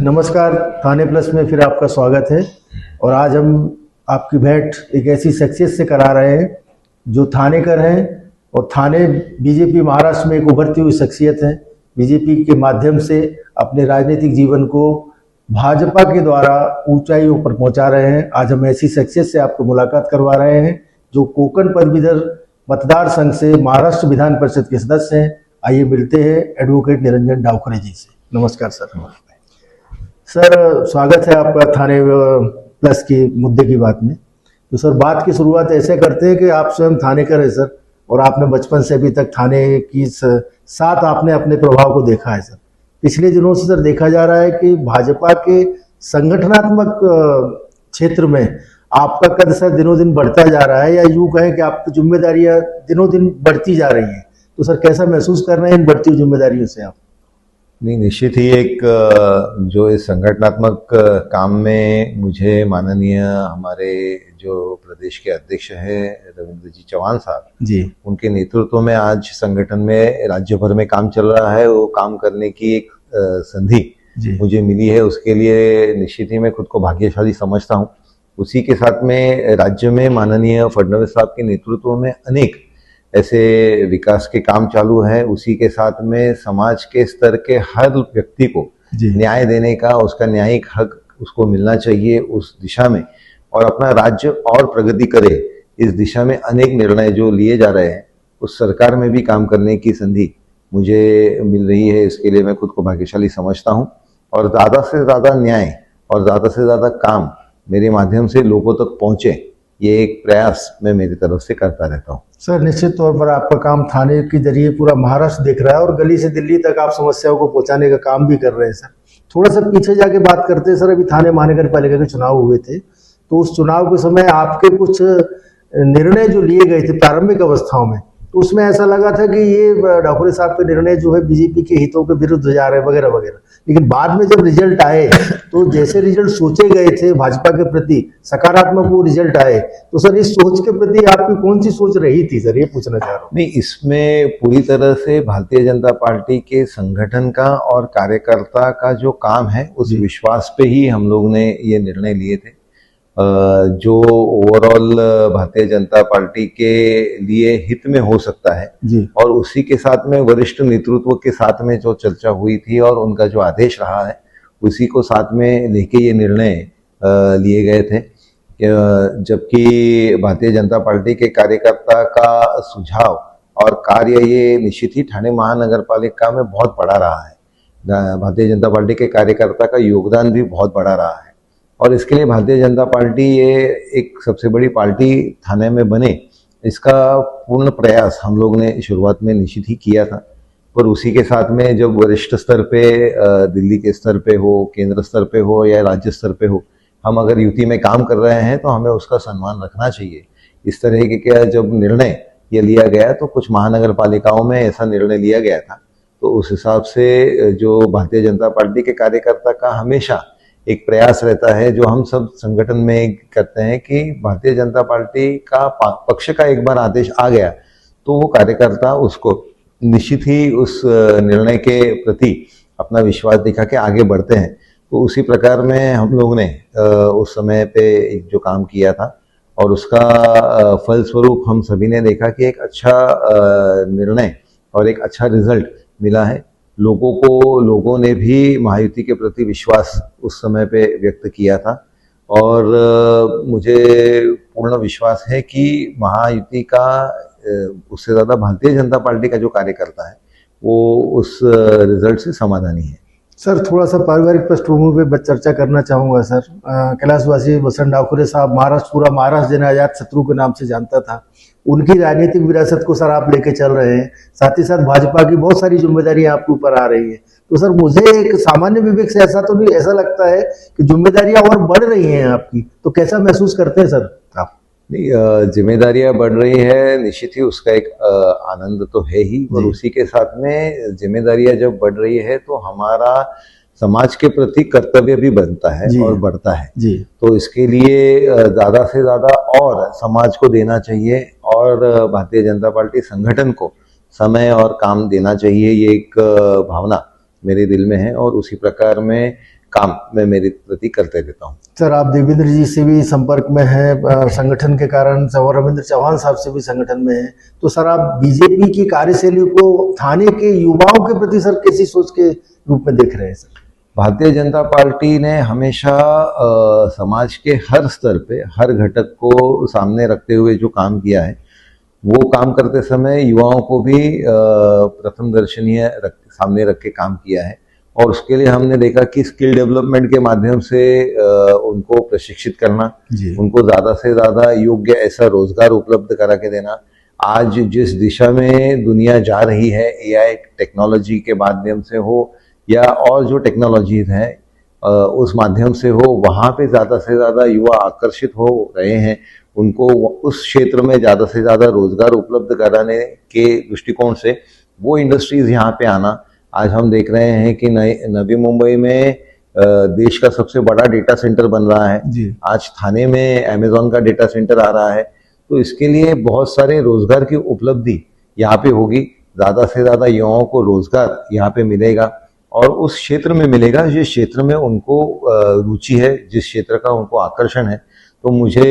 नमस्कार, थाने प्लस में फिर आपका स्वागत है। और आज हम आपकी भेंट एक ऐसी शख्सियत से करा रहे हैं जो थानेकर हैं और थाने बीजेपी महाराष्ट्र में एक उभरती हुई शख्सियत है। बीजेपी के माध्यम से अपने राजनीतिक जीवन को भाजपा के द्वारा ऊंचाइयों पर पहुंचा रहे हैं। आज हम ऐसी शख्सियत से आपको मुलाकात करवा रहे हैं जो कोकण पदवीधर मतदार संघ से महाराष्ट्र विधान परिषद के सदस्य हैं। आइए मिलते हैं एडवोकेट निरंजन डावखरे जी से। नमस्कार सर। सर, स्वागत है आपका थाने प्लस की मुद्दे की बात में। तो सर, बात की शुरुआत ऐसे करते हैं कि आप स्वयं थानेकर है सर, और आपने बचपन से अभी तक थाने की साथ आपने अपने प्रभाव को देखा है सर। पिछले दिनों से सर देखा जा रहा है कि भाजपा के संगठनात्मक क्षेत्र में आपका कद सर दिनों दिन बढ़ता जा रहा है, या यूँ कहें कि आपकी जिम्मेदारियां दिनों दिन बढ़ती जा रही हैं। तो सर, कैसा महसूस कर रहे हैं इन बढ़ती हुई जिम्मेदारियों से आप? नहीं, निश्चित ही एक जो इस संगठनात्मक काम में मुझे माननीय हमारे जो प्रदेश के अध्यक्ष हैं रविंद्र जी चौहान साहब जी, उनके नेतृत्व में आज संगठन में राज्य भर में काम चल रहा है। वो काम करने की एक संधि मुझे मिली है, उसके लिए निश्चित ही मैं खुद को भाग्यशाली समझता हूँ। उसी के साथ में राज्य में माननीय फडणवीस साहब के नेतृत्व में अनेक ऐसे विकास के काम चालू है। उसी के साथ में समाज के स्तर के हर व्यक्ति को न्याय देने का, उसका न्यायिक हक उसको मिलना चाहिए उस दिशा में, और अपना राज्य और प्रगति करे इस दिशा में अनेक निर्णय जो लिए जा रहे हैं, उस सरकार में भी काम करने की संधि मुझे मिल रही है। इसके लिए मैं खुद को भाग्यशाली समझता हूँ, और ज़्यादा से ज़्यादा न्याय और ज़्यादा से ज़्यादा काम मेरे माध्यम से लोगों तक पहुँचे, ये एक प्रयास मैं मेरी तरफ से करता रहता हूँ। सर, निश्चित तौर पर आपका काम थाने के जरिए पूरा महाराष्ट्र देख रहा है और गली से दिल्ली तक आप समस्याओं को पहुंचाने का काम भी कर रहे हैं सर। थोड़ा सा पीछे जाके बात करते हैं सर। अभी थाने महानगर पालिका के चुनाव हुए थे, तो उस चुनाव के समय आपके कुछ निर्णय जो लिए गए थे प्रारंभिक अवस्थाओं में, तो उसमें ऐसा लगा था कि ये डावखरे साहब के निर्णय जो है बीजेपी के हितों के विरुद्ध जा रहे हैं वगैरह वगैरह। लेकिन बाद में जब रिजल्ट आए तो जैसे रिजल्ट सोचे गए थे भाजपा के प्रति सकारात्मक वो रिजल्ट आए, तो सर इस सोच के प्रति आपकी कौन सी सोच रही थी सर, ये पूछना चाह रहा हूँ। नहीं, इसमें पूरी तरह से भारतीय जनता पार्टी के संगठन का और कार्यकर्ता का जो काम है उस विश्वास पे ही हम लोग ने ये निर्णय लिए थे। जो ओवरऑल भारतीय जनता पार्टी के लिए हित में हो सकता है जी, और उसी के साथ में वरिष्ठ नेतृत्व के साथ में जो चर्चा हुई थी और उनका जो आदेश रहा है उसी को साथ में लेके ये निर्णय लिए गए थे। जबकि भारतीय जनता पार्टी के कार्यकर्ता का सुझाव और कार्य ये निश्चित ही ठाणे महानगर पालिका में बहुत बड़ा रहा है। भारतीय जनता पार्टी के कार्यकर्ता का योगदान भी बहुत बड़ा रहा है, और इसके लिए भारतीय जनता पार्टी ये एक सबसे बड़ी पार्टी थाने में बने, इसका पूर्ण प्रयास हम लोग ने शुरुआत में निश्चित ही किया था। पर उसी के साथ में जब वरिष्ठ स्तर पे, दिल्ली के स्तर पे हो, केंद्र स्तर पे हो या राज्य स्तर पे हो, हम अगर युति में काम कर रहे हैं तो हमें उसका सम्मान रखना चाहिए। इस तरह के क्या जब निर्णय ये लिया गया तो कुछ महानगर पालिकाओं में ऐसा निर्णय लिया गया था, तो उस हिसाब से जो भारतीय जनता पार्टी के कार्यकर्ता का हमेशा एक प्रयास रहता है जो हम सब संगठन में करते हैं कि भारतीय जनता पार्टी का पक्ष का एक बार आदेश आ गया तो वो कार्यकर्ता उसको निश्चित ही उस निर्णय के प्रति अपना विश्वास दिखा के आगे बढ़ते हैं। तो उसी प्रकार में हम लोग ने उस समय पे जो काम किया था और उसका फलस्वरूप हम सभी ने देखा कि एक अच्छा निर्णय और एक अच्छा रिजल्ट मिला है। लोगों ने भी महायुति के प्रति विश्वास उस समय पे व्यक्त किया था, और मुझे पूर्ण विश्वास है कि महायुति का उससे ज़्यादा भारतीय जनता पार्टी का जो कार्यकर्ता है वो उस रिजल्ट से समाधानी है। सर, थोड़ा सा पारिवारिक पृष्ठभूमि पे चर्चा करना चाहूँगा सर। कैलाशवासी वसंत डावखरे साहब पूरा महाराष्ट्र जिन्हें अजात शत्रु के नाम से जानता था, उनकी राजनीतिक विरासत को सर आप लेके चल रहे हैं। साथ ही साथ भाजपा की बहुत सारी जिम्मेदारियां आपके ऊपर आ रही है। तो सर, मुझे एक सामान्य विवेक से ऐसा तो नहीं, ऐसा लगता है कि जिम्मेदारियां और बढ़ रही हैं आपकी, तो कैसा महसूस करते हैं सर आप? नहीं, जिम्मेदारियां बढ़ रही है, निश्चित ही उसका एक आनंद तो है ही, और उसी के साथ में जिम्मेदारियां जब बढ़ रही है तो हमारा समाज के प्रति कर्तव्य भी बनता है और बढ़ता है जी। तो इसके लिए ज़्यादा से ज़्यादा और समाज को देना चाहिए, और भारतीय जनता पार्टी संगठन को समय और काम देना चाहिए। ये एक भावना मेरे दिल में है, और उसी प्रकार में काम मैं मेरे प्रति करते रहता हूँ। सर, आप देवेंद्र जी से भी संपर्क में हैं संगठन के कारण, और रविंद्र चौहान साहब से भी संगठन में हैं, तो सर आप बीजेपी की कार्यशैली को थाने के युवाओं के प्रति सर कैसी सोच के रूप में देख रहे हैं सर? भारतीय जनता पार्टी ने हमेशा समाज के हर स्तर पे हर घटक को सामने रखते हुए जो काम किया है, वो काम करते समय युवाओं को भी प्रथम दर्शनीय सामने रख के काम किया है। और उसके लिए हमने देखा कि स्किल डेवलपमेंट के माध्यम से उनको प्रशिक्षित करना, उनको ज़्यादा से ज़्यादा योग्य ऐसा रोजगार उपलब्ध करा के देना। आज जिस दिशा में दुनिया जा रही है, एआई टेक्नोलॉजी के माध्यम से हो या और जो टेक्नोलॉजीज हैं उस माध्यम से हो, वहाँ पे ज़्यादा से ज़्यादा युवा आकर्षित हो रहे हैं। उनको उस क्षेत्र में ज़्यादा से ज़्यादा रोजगार उपलब्ध कराने के दृष्टिकोण से वो इंडस्ट्रीज यहाँ पे आना, आज हम देख रहे हैं कि नवी मुंबई में देश का सबसे बड़ा डेटा सेंटर बन रहा है। आज थाने में अमेज़न का डेटा सेंटर आ रहा है। तो इसके लिए बहुत सारे रोजगार की उपलब्धि यहाँ पे होगी। ज़्यादा से ज़्यादा युवाओं को रोजगार यहाँ पे मिलेगा और उस क्षेत्र में मिलेगा जिस क्षेत्र में उनको रुचि है, जिस क्षेत्र का उनको आकर्षण है। तो मुझे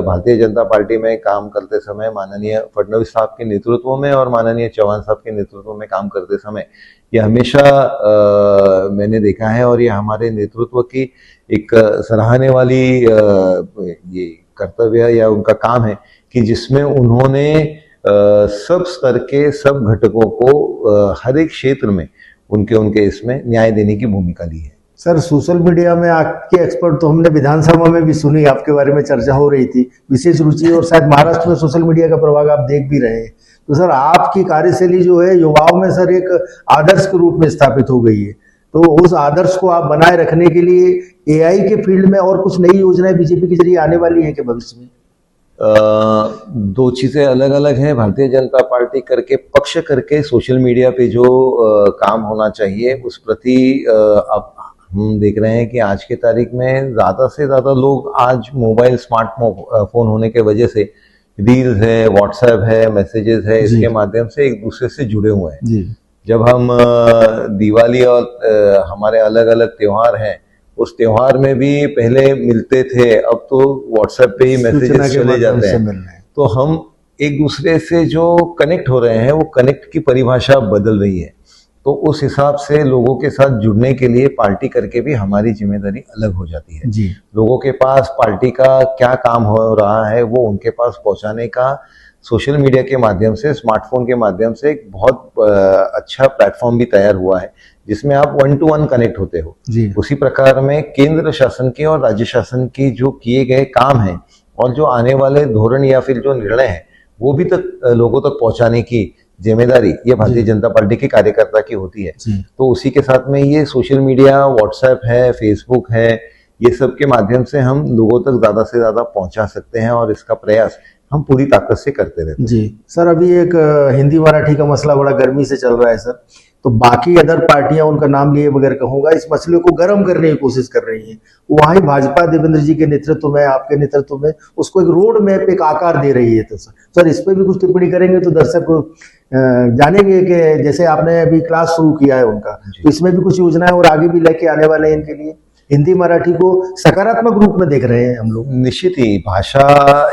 भारतीय जनता पार्टी में काम करते समय माननीय फडणवीस साहब के नेतृत्व में और माननीय चौहान साहब के नेतृत्व में काम करते समय ये हमेशा मैंने देखा है और ये हमारे नेतृत्व की एक सराहने वाली ये कर्तव्य या उनका काम है कि जिसमें उन्होंने सब स्तर के सब घटकों को हर एक क्षेत्र में उनके इसमें न्याय देने की भूमिका ली है। सर, सोशल मीडिया में आपके एक्सपर्ट तो हमने विधानसभा में भी सुनी, आपके बारे में चर्चा हो रही थी, विशेष रुचि, और शायद महाराष्ट्र में सोशल मीडिया का प्रभाव आप देख भी रहे हैं। तो सर आपकी कार्यशैली जो है युवाओं में सर एक आदर्श के रूप में स्थापित हो गई है, तो उस आदर्श को आप बनाए रखने के लिए एआई के फील्ड में और कुछ नई योजनाएं बीजेपी के जरिए आने वाली है क्या भविष्य में? दो चीजें अलग अलग हैं। भारतीय जनता पार्टी करके पक्ष करके सोशल मीडिया पे जो काम होना चाहिए उस प्रति अब हम देख रहे हैं कि आज के तारीख में ज़्यादा से ज़्यादा लोग आज मोबाइल स्मार्टफोन होने के वजह से रील्स है, व्हाट्सएप है, मैसेजेस है, इसके माध्यम से एक दूसरे से जुड़े हुए हैं। जब हम दिवाली और हमारे अलग अलग त्योहार हैं, उस त्योहार में भी पहले मिलते थे, अब तो व्हाट्सएप पे ही मैसेजेस चले जाते हैं। तो हम एक दूसरे से जो कनेक्ट हो रहे हैं वो कनेक्ट की परिभाषा बदल रही है। तो उस हिसाब से लोगों के साथ जुड़ने के लिए पार्टी करके भी हमारी जिम्मेदारी अलग हो जाती है। लोगों के पास पार्टी का क्या काम हो रहा है वो उनके पास पहुंचाने का सोशल मीडिया के माध्यम से, स्मार्टफोन के माध्यम से एक बहुत अच्छा प्लेटफॉर्म भी तैयार हुआ है जिसमें आप 1-to-1 कनेक्ट होते हो। उसी प्रकार में केंद्र शासन की और राज्य शासन की जो किए गए काम हैं और जो आने वाले धोरण या फिर जो निर्णय है वो भी लोगों तक पहुंचाने की जिम्मेदारी ये भारतीय जनता पार्टी के कार्यकर्ता की होती है। तो उसी के साथ में ये सोशल मीडिया, व्हाट्सएप है, फेसबुक है, ये सब के माध्यम से हम लोगों तक ज्यादा से ज्यादा पहुंचा सकते हैं और इसका प्रयास हम पूरी ताकत से करते रहते हैं। जी सर, अभी एक हिंदी मराठी का मसला बड़ा गर्मी से चल रहा है सर, तो बाकी अदर पार्टियां उनका नाम लिए बगैर कहूंगा इस मसले को गर्म करने की कोशिश कर रही हैं। वहीं भाजपा देवेंद्र जी के नेतृत्व में, आपके नेतृत्व में उसको एक रोड मैप, एक आकार दे रही है। तो सर इस पर भी कुछ टिप्पणी करेंगे तो दर्शक जानेंगे कि जैसे आपने अभी क्लास शुरू किया है उनका, तो इसमें भी कुछ योजनाएं और आगे भी लेके आने वाले हैं इनके लिए। हिंदी मराठी को सकारात्मक रूप में देख रहे हैं हम लोग। निश्चित ही भाषा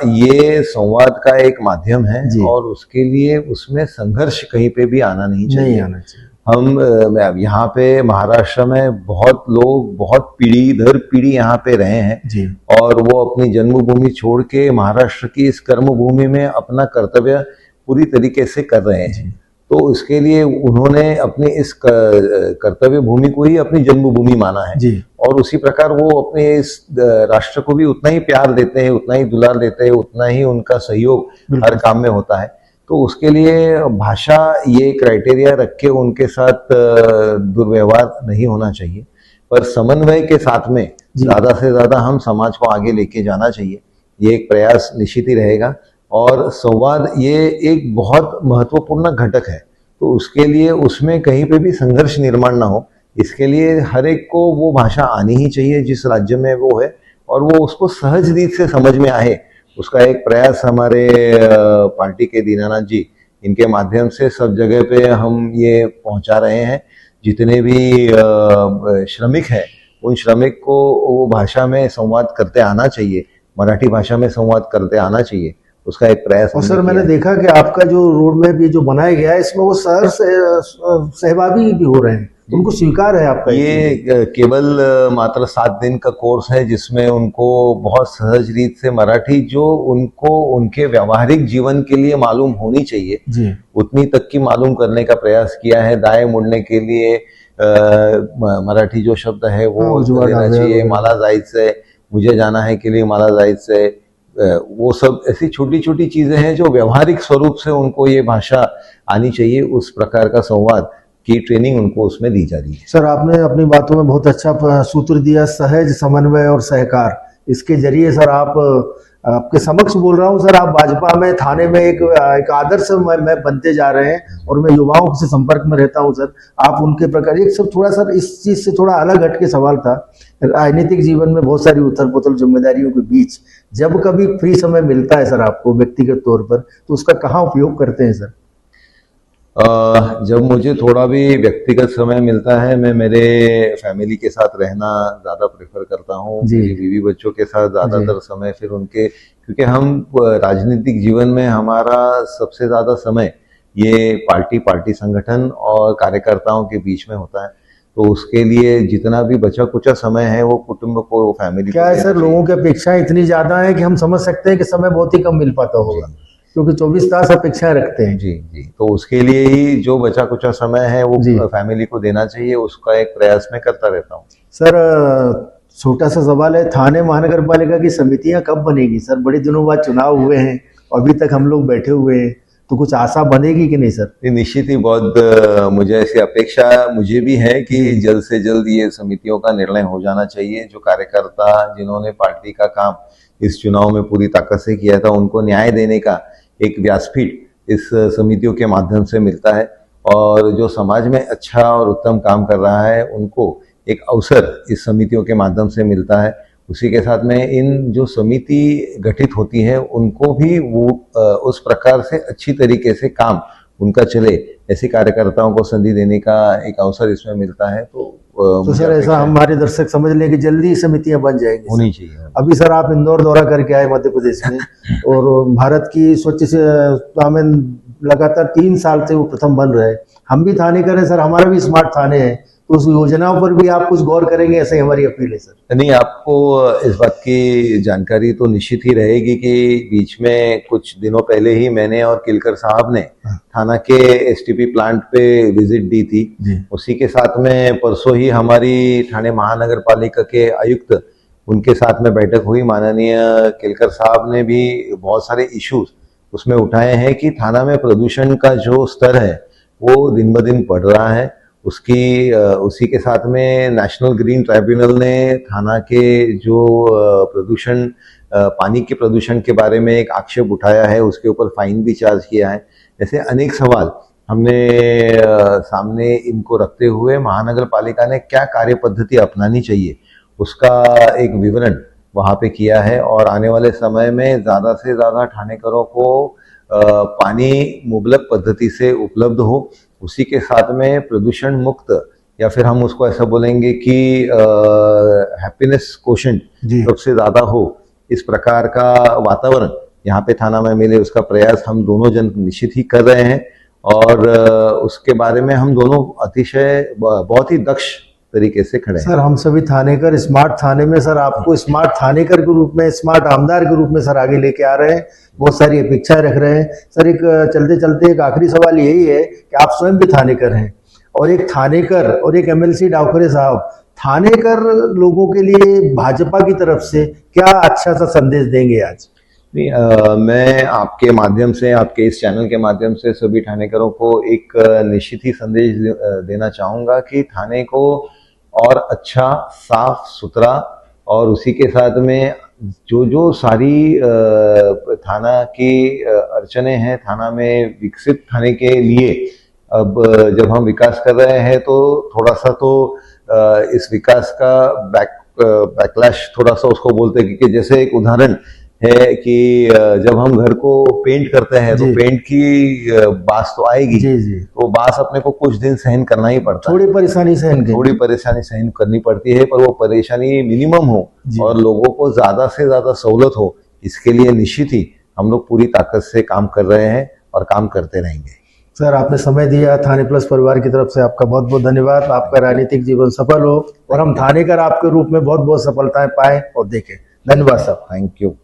ये संवाद का एक माध्यम है और उसके लिए उसमें संघर्ष कहीं पे भी आना नहीं चाहिए। हम यहाँ पे महाराष्ट्र में बहुत लोग बहुत पीढ़ी दर पीढ़ी यहाँ पे रहे हैं और वो अपनी जन्मभूमि छोड़ के महाराष्ट्र की इस कर्मभूमि में अपना कर्तव्य पूरी तरीके से कर रहे हैं। तो इसके लिए उन्होंने अपनी इस कर्तव्य भूमि को ही अपनी जन्मभूमि माना है और उसी प्रकार वो अपने इस राष्ट्र को भी उतना ही प्यार देते हैं, उतना ही दुलार देते हैं, उतना ही उनका सहयोग हर काम में होता है। तो उसके लिए भाषा ये क्राइटेरिया रख के उनके साथ दुर्व्यवहार नहीं होना चाहिए, पर समन्वय के साथ में ज्यादा से ज्यादा हम समाज को आगे लेके जाना चाहिए। ये एक प्रयास निश्चित ही रहेगा और संवाद ये एक बहुत महत्वपूर्ण घटक है। तो उसके लिए उसमें कहीं पे भी संघर्ष निर्माण ना हो, इसके लिए हर एक को वो भाषा आनी ही चाहिए जिस राज्य में वो है और वो उसको सहज रीत से समझ में आए। उसका एक प्रयास हमारे पार्टी के दीनानाथ जी इनके माध्यम से सब जगह पे हम ये पहुंचा रहे हैं। जितने भी श्रमिक हैं उन श्रमिक को वो भाषा में संवाद करते आना चाहिए, मराठी भाषा में संवाद करते आना चाहिए, उसका एक प्रयास और हमने सर किया मैंने है। देखा कि आपका जो रोड मैप ये जो बनाया गया है इसमें वो शहर से सहभागी भी हो रहे हैं, उनको स्वीकार है आपका ये केवल मात्र 7 दिन का कोर्स है जिसमें उनको बहुत सहज रीत से मराठी जो उनको उनके व्यावहारिक जीवन के लिए मालूम होनी चाहिए जी उतनी तक की मालूम करने का प्रयास किया है। दाएं मुड़ने के लिए मराठी जो शब्द है वो उजवा देना डाबे चाहिए, वगैरह। माला जायचं, मुझे जाना है के लिए माला जायचं, वो सब ऐसी छोटी छोटी चीजें हैं जो व्यवहारिक स्वरूप से उनको ये भाषा आनी चाहिए, उस प्रकार का संवाद की ट्रेनिंग उनको उसमें दी जा रही है। सर आपने अपनी बातों में बहुत अच्छा सूत्र दिया, सहज समन्वय और सहकार। इसके जरिए सर आपके समक्ष बोल रहा हूँ सर, आप भाजपा में थाने में एक आदर्श मैं बनते जा रहे हैं और मैं युवाओं से संपर्क में रहता हूँ सर। आप उनके प्रकार एक सब थोड़ा सर इस चीज से थोड़ा अलग हट के सवाल था। राजनीतिक जीवन में बहुत सारी उथल पुथल जिम्मेदारियों के बीच जब कभी फ्री समय मिलता है सर आपको व्यक्तिगत तौर पर, तो उसका कहाँ उपयोग करते हैं सर? जब मुझे थोड़ा भी व्यक्तिगत समय मिलता है मैं मेरे फैमिली के साथ रहना ज़्यादा प्रेफर करता हूँ, जी। मेरी बीवी बच्चों के साथ ज़्यादातर समय फिर उनके, क्योंकि हम राजनीतिक जीवन में हमारा सबसे ज़्यादा समय ये पार्टी संगठन और कार्यकर्ताओं के बीच में होता है, तो उसके लिए जितना भी बचा कुचा समय है वो कुटुंब को, फैमिली क्या है सर, लोगों की अपेक्षाएं इतनी ज्यादा है कि हम समझ सकते हैं कि समय बहुत ही कम मिल पाता होगा, क्योंकि 24 तास अपेक्षाएं रखते हैं। जी जी, तो उसके लिए ही जो बचा कुचा समय है वो जी। फैमिली को देना चाहिए, उसका एक प्रयास मैं करता रहता हूँ। सर छोटा सा सवाल है, थाने महानगर पालिका की समितियां कब बनेगी सर? बड़े दिनों बाद चुनाव हुए हैं, अभी तक हम लोग बैठे हुए हैं, तो कुछ आशा बनेगी कि नहीं सर? ये निश्चित ही बहुत मुझे ऐसी अपेक्षा मुझे भी है कि जल्द से जल्द ये समितियों का निर्णय हो जाना चाहिए। जो कार्यकर्ता जिन्होंने पार्टी का काम इस चुनाव में पूरी ताकत से किया था उनको न्याय देने का एक व्यासपीठ इस समितियों के माध्यम से मिलता है, और जो समाज में अच्छा और उत्तम काम कर रहा है उनको एक अवसर इस समितियों के माध्यम से मिलता है। उसी के साथ में इन जो समिति गठित होती है उनको भी वो उस प्रकार से अच्छी तरीके से काम उनका चले, ऐसे कार्यकर्ताओं को संधि देने का एक अवसर इसमें मिलता है। तो सर ऐसा हमारे दर्शक समझ लें कि जल्दी समितियां बन जाएंगी, होनी चाहिए। अभी सर आप इंदौर दौरा करके आए मध्य प्रदेश में और भारत की स्वच्छ से में लगातार 3 साल से वो प्रथम बन रहे हैं। हम भी थाने कर रहे हैं सर, हमारा भी स्मार्ट थाने है, तो उस योजनाओं पर भी आप कुछ गौर करेंगे, ऐसे ही हमारी अपील है सर। नहीं, आपको इस बात की जानकारी तो निश्चित ही रहेगी कि बीच में कुछ दिनों पहले ही मैंने और किलकर साहब ने थाना के एसटीपी प्लांट पे विजिट दी थी। उसी के साथ में परसों ही हमारी थाने महानगर पालिका के आयुक्त उनके साथ में बैठक हुई। माननीय किलकर साहब ने भी बहुत सारे इश्यूज उसमें उठाए हैं कि थाना में प्रदूषण का जो स्तर है वो दिन ब दिन बढ़ रहा है। उसी के साथ में नेशनल ग्रीन ट्राइब्यूनल ने थाना के जो प्रदूषण, पानी के प्रदूषण के बारे में एक आक्षेप उठाया है, उसके ऊपर फाइन भी चार्ज किया है। ऐसे अनेक सवाल हमने सामने इनको रखते हुए महानगर पालिका ने क्या कार्य पद्धति अपनानी चाहिए उसका एक विवरण वहाँ पे किया है, और आने वाले समय में ज़्यादा से ज़्यादा ठाणेकरों को पानी मुबलक पद्धति से उपलब्ध हो, उसी के साथ में प्रदूषण मुक्त, या फिर हम उसको ऐसा बोलेंगे कि हैप्पीनेस कोशेंट सबसे ज़्यादा हो, इस प्रकार का वातावरण यहाँ पे थाना में मिले, उसका प्रयास हम दोनों जन निश्चित ही कर रहे हैं। और उसके बारे में हम दोनों अतिशय बहुत ही दक्ष तरीके से खड़े हैं। सर हम सभी थानेकर स्मार्ट थाने में सर आपको स्मार्ट थानेकर के रूप में, स्मार्ट आमदार के रूप में सर आगे लेके आ रहे हैं, बहुत सारी अपेक्षाएं रख रहे हैं सर। एक चलते चलते एक आखिरी सवाल यही है कि आप स्वयं भी थानेकर हैं, और एक थानेकर और एक एमएलसी डावखरे साहब, थानेकर लोगों के लिए भाजपा की तरफ से क्या अच्छा सा संदेश देंगे आज? मैं आपके माध्यम से, आपके इस चैनल के माध्यम से सभी थानेकरों को एक निश्चित ही संदेश देना चाहूँगा कि थाने को और अच्छा, साफ सुथरा, और उसी के साथ में जो सारी थाना की अड़चने हैं, थाना में विकसित थाने के लिए अब जब हम विकास कर रहे हैं तो थोड़ा सा तो इस विकास का बैकलैश थोड़ा सा उसको बोलते हैं, क्योंकि जैसे एक उदाहरण है कि जब हम घर को पेंट करते हैं तो जी। पेंट की बास तो आएगी, जी जी, तो बास अपने को कुछ दिन सहन करना ही पड़ता है, थोड़ी परेशानी सहन की। थोड़ी परेशानी सहन करनी पड़ती है, पर वो परेशानी मिनिमम हो जी। और लोगों को ज्यादा से ज्यादा सहूलत हो, इसके लिए निश्चित ही हम लोग पूरी ताकत से काम कर रहे हैं और काम करते रहेंगे। सर, आपने समय दिया, थाने प्लस परिवार की तरफ से आपका बहुत बहुत धन्यवाद। आपका राजनीतिक जीवन सफल हो और हम थानेकर आपके रूप में बहुत बहुत सफलताएं पाएं और देखें। धन्यवाद सर। Thank you.